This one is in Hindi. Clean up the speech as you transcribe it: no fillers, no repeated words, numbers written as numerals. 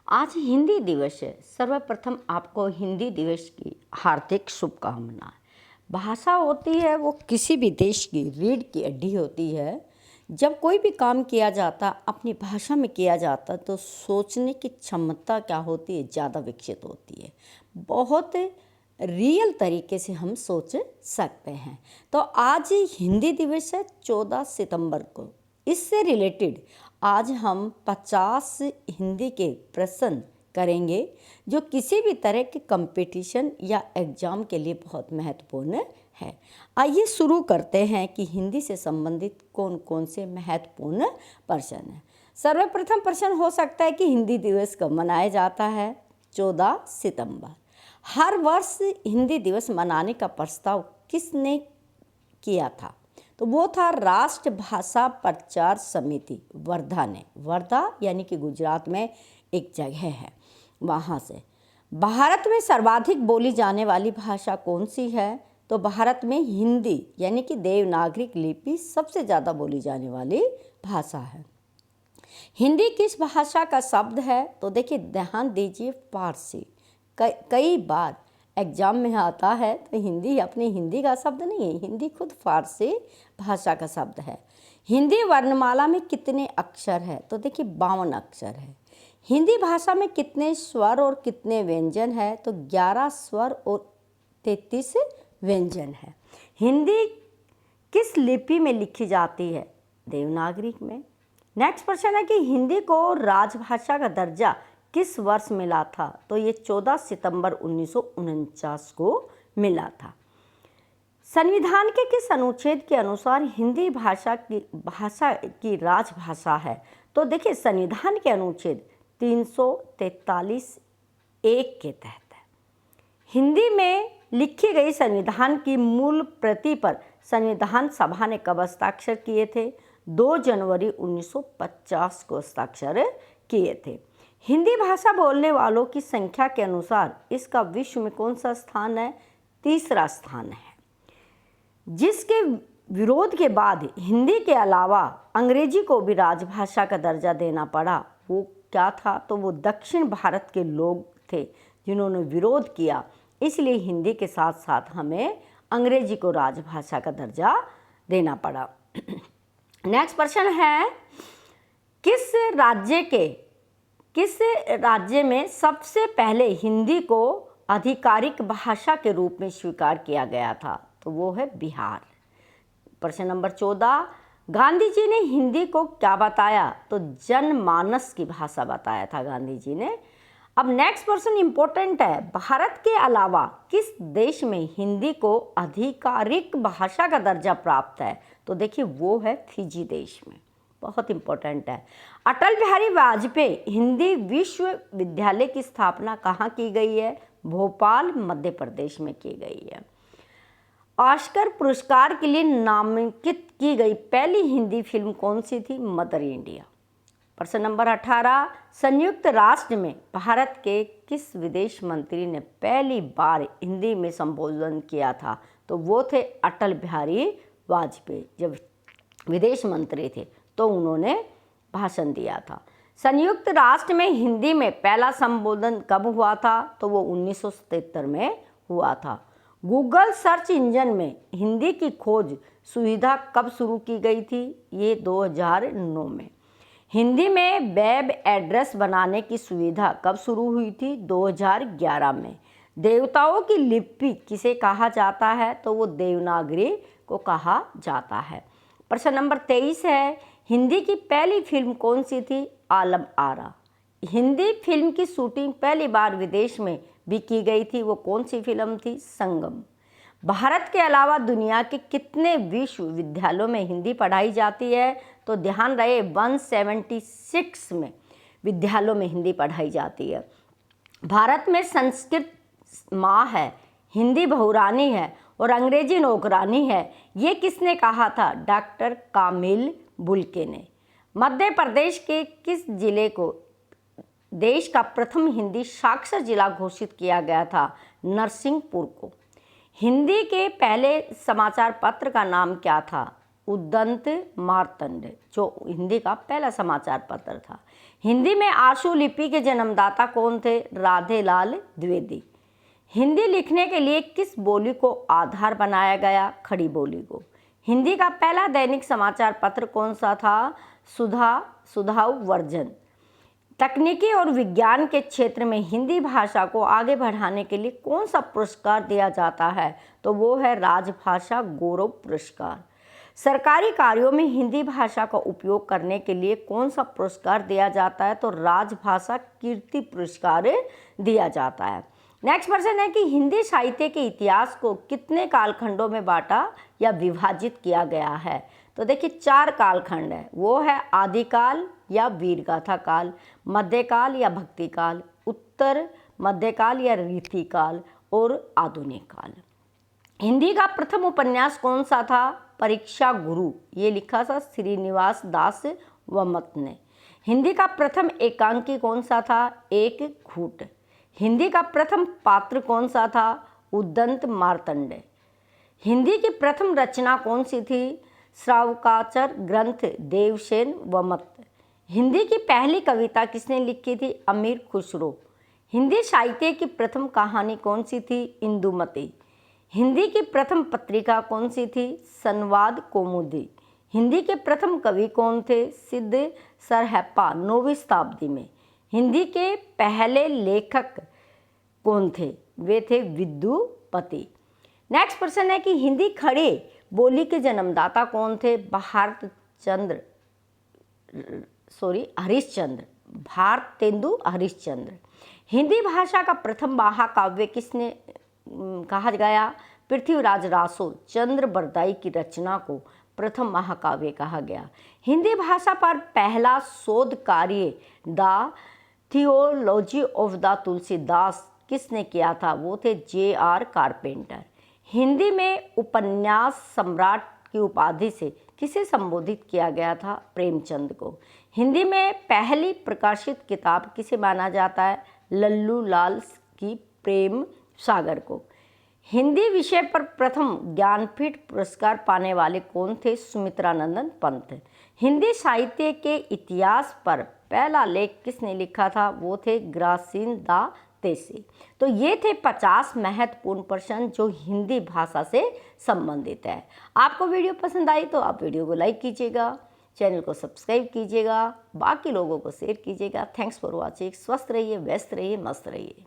आज हिंदी दिवस है। सर्वप्रथम आपको हिंदी दिवस की हार्दिक शुभकामनाएं। भाषा होती है वो किसी भी देश की रीढ़ की हड्डी होती है। जब कोई भी काम किया जाता अपनी भाषा में किया जाता तो सोचने की क्षमता क्या होती है, ज़्यादा विकसित होती है। बहुत रियल तरीके से हम सोच सकते हैं। तो आज हिंदी दिवस है 14 सितंबर को। इससे रिलेटेड आज हम 50 हिंदी के प्रश्न करेंगे जो किसी भी तरह के कंपटीशन या एग्ज़ाम के लिए बहुत महत्वपूर्ण है। आइए शुरू करते हैं कि हिंदी से संबंधित कौन कौन से महत्वपूर्ण प्रश्न हैं। सर्वप्रथम प्रश्न हो सकता है कि हिंदी दिवस कब मनाया जाता है? 14 सितंबर। हर वर्ष हिंदी दिवस मनाने का प्रस्ताव किसने किया था? तो वो था राष्ट्र भाषा प्रचार समिति वर्धा ने। वर्धा यानी कि गुजरात में एक जगह है, वहाँ से। भारत में सर्वाधिक बोली जाने वाली भाषा कौन सी है? तो भारत में हिंदी यानी कि देवनागरी लिपि सबसे ज़्यादा बोली जाने वाली भाषा है। हिंदी किस भाषा का शब्द है? तो देखिए ध्यान दीजिए, फारसी। कई बार एग्जाम में आता है तो हिंदी अपनी हिंदी का शब्द नहीं है, हिंदी खुद फारसी भाषा का शब्द है। हिंदी वर्णमाला में कितने अक्षर है? तो देखिए 52 अक्षर है। हिंदी भाषा में कितने स्वर और कितने व्यंजन है? तो 11 स्वर और 33 व्यंजन है। हिंदी किस लिपि में लिखी जाती है? देवनागरी में। नेक्स्ट प्रश्न है कि हिंदी को राजभाषा का दर्जा किस वर्ष मिला था? तो ये 14 सितंबर 1949 को मिला था। संविधान के किस अनुच्छेद के अनुसार हिंदी भाषा की राजभाषा है? तो देखिए संविधान के अनुच्छेद 343(1) के तहत है। हिंदी में लिखी गई संविधान की मूल प्रति पर संविधान सभा ने कब हस्ताक्षर किए थे? 2 जनवरी 1950 को हस्ताक्षर किए थे। हिंदी भाषा बोलने वालों की संख्या के अनुसार इसका विश्व में कौन सा स्थान है? तीसरा स्थान है। जिसके विरोध के बाद हिंदी के अलावा अंग्रेजी को भी राजभाषा का दर्जा देना पड़ा, वो क्या था? तो वो दक्षिण भारत के लोग थे जिन्होंने विरोध किया, इसलिए हिंदी के साथ साथ हमें अंग्रेजी को राजभाषा का दर्जा देना पड़ा। नेक्स्ट प्रश्न है किस राज्य में सबसे पहले हिंदी को आधिकारिक भाषा के रूप में स्वीकार किया गया था? तो वो है बिहार। प्रश्न नंबर 14, गांधी जी ने हिंदी को क्या बताया? तो जनमानस की भाषा बताया था गांधी जी ने। अब नेक्स्ट प्रश्न इंपॉर्टेंट है, भारत के अलावा किस देश में हिंदी को आधिकारिक भाषा का दर्जा प्राप्त है? तो देखिए वो है फिजी देश में। बहुत इंपॉर्टेंट है। अटल बिहारी वाजपेयी हिंदी विश्वविद्यालय की स्थापना कहाँ की गई है? भोपाल मध्य प्रदेश में की गई है। ऑस्कर पुरस्कार के लिए नामांकित की गई पहली हिंदी फिल्म कौन सी थी? Mother India. प्रश्न नंबर 18, संयुक्त राष्ट्र में भारत के किस विदेश मंत्री ने पहली बार हिंदी में संबोधन किया था? तो वो थे अटल बिहारी वाजपेयी। जब विदेश मंत्री थे तो उन्होंने भाषण दिया था। संयुक्त राष्ट्र में हिंदी में पहला संबोधन कब हुआ था? तो वो 1977 में हुआ था। गूगल सर्च इंजन में हिंदी की खोज सुविधा कब शुरू की गई थी? ये 2009 में। हिंदी में वेब एड्रेस बनाने की सुविधा कब शुरू हुई थी? 2011 में। देवताओं की लिपि किसे कहा जाता है? तो वो देवनागरी को कहा जाता है। प्रश्न नंबर 23 है, हिंदी की पहली फिल्म कौन सी थी? आलम आरा। हिंदी फिल्म की शूटिंग पहली बार विदेश में भी की गई थी, वो कौन सी फिल्म थी? संगम। भारत के अलावा दुनिया के कितने विश्वविद्यालयों में हिंदी पढ़ाई जाती है? तो ध्यान रहे 176 में विद्यालयों में हिंदी पढ़ाई जाती है। भारत में संस्कृत माँ है, हिंदी बहुरानी है और अंग्रेजी नौकरानी है, ये किसने कहा था? डॉक्टर कामिल बुल्के ने। मध्य प्रदेश के किस जिले को देश का प्रथम हिंदी साक्षर जिला घोषित किया गया था? नरसिंहपुर को। हिंदी के पहले समाचार पत्र का नाम क्या था? उद्दंत मार्तंड, जो हिंदी का पहला समाचार पत्र था। हिंदी में आशु लिपि के जन्मदाता कौन थे? राधेलाल द्विवेदी। हिंदी लिखने के लिए किस बोली को आधार बनाया गया? खड़ी बोली को। हिंदी का पहला दैनिक समाचार पत्र कौन सा था? सुधाऊ वर्जन। तकनीकी और विज्ञान के क्षेत्र में हिंदी भाषा को आगे बढ़ाने के लिए कौन सा पुरस्कार दिया जाता है? तो वो है राजभाषा गौरव पुरस्कार। सरकारी कार्यों में हिंदी भाषा का उपयोग करने के लिए कौन सा पुरस्कार दिया जाता है? तो राजभाषा कीर्ति पुरस्कार दिया जाता है। नेक्स्ट प्रश्न है कि हिंदी साहित्य के इतिहास को कितने कालखंडों में बांटा या विभाजित किया गया है? तो देखिए 4 कालखंड है, वो है आदिकाल या वीरगाथा काल, मध्यकाल या भक्ति काल, उत्तर मध्यकाल या रीतिकाल और आधुनिक काल। हिंदी का प्रथम उपन्यास कौन सा था? परीक्षा गुरु, ये लिखा था श्रीनिवास दास वमत ने। हिंदी का प्रथम एकांकी कौन सा था? एक घूट। हिंदी का प्रथम पात्र कौन सा था? उद्दंत मार्तंड। हिंदी की प्रथम रचना कौन सी थी? श्रावकाचर ग्रंथ देवसेन वमत। हिंदी की पहली कविता किसने लिखी थी? अमीर खुसरो। हिंदी साहित्य की प्रथम कहानी कौन सी थी? इंदुमती। हिंदी की प्रथम पत्रिका कौन सी थी? संवाद कौमुदी। हिंदी के प्रथम कवि कौन थे? सिद्ध सरहप्पा 9वीं शताब्दी में। हिंदी के पहले लेखक कौन थे? वे थे विद्युपति। नेक्स्ट प्रश्न है कि हिंदी खड़ी बोली के जन्मदाता कौन थे? भारतेंदु हरिश्चंद्र। हिंदी भाषा का प्रथम महाकाव्य किसने कहा गया? पृथ्वीराज रासो चंद्र बरदाई की रचना को प्रथम महाकाव्य कहा गया। हिंदी भाषा पर पहला शोध कार्य the theology of the Tulsidas किसने किया था? वो थे J.R. कारपेंटर। हिंदी में उपन्यास सम्राट की उपाधि से किसे संबोधित किया गया था? प्रेमचंद को। हिंदी में पहली प्रकाशित किताब किसे माना जाता है? लल्लू लाल की प्रेम सागर को। हिंदी विषय पर प्रथम ज्ञानपीठ पुरस्कार पाने वाले कौन थे? सुमित्रानंदन पंत। हिंदी साहित्य के इतिहास पर पहला लेख किसने लिखा था? वो थे ग्रासिन दा तेसी। तो ये थे 50 महत्वपूर्ण प्रश्न जो हिंदी भाषा से संबंधित है। आपको वीडियो पसंद आई तो आप वीडियो को लाइक कीजिएगा, चैनल को सब्सक्राइब कीजिएगा, बाकी लोगों को शेयर कीजिएगा। Thanks for watching. स्वस्थ रहिए, व्यस्त रहिए, मस्त रहिए।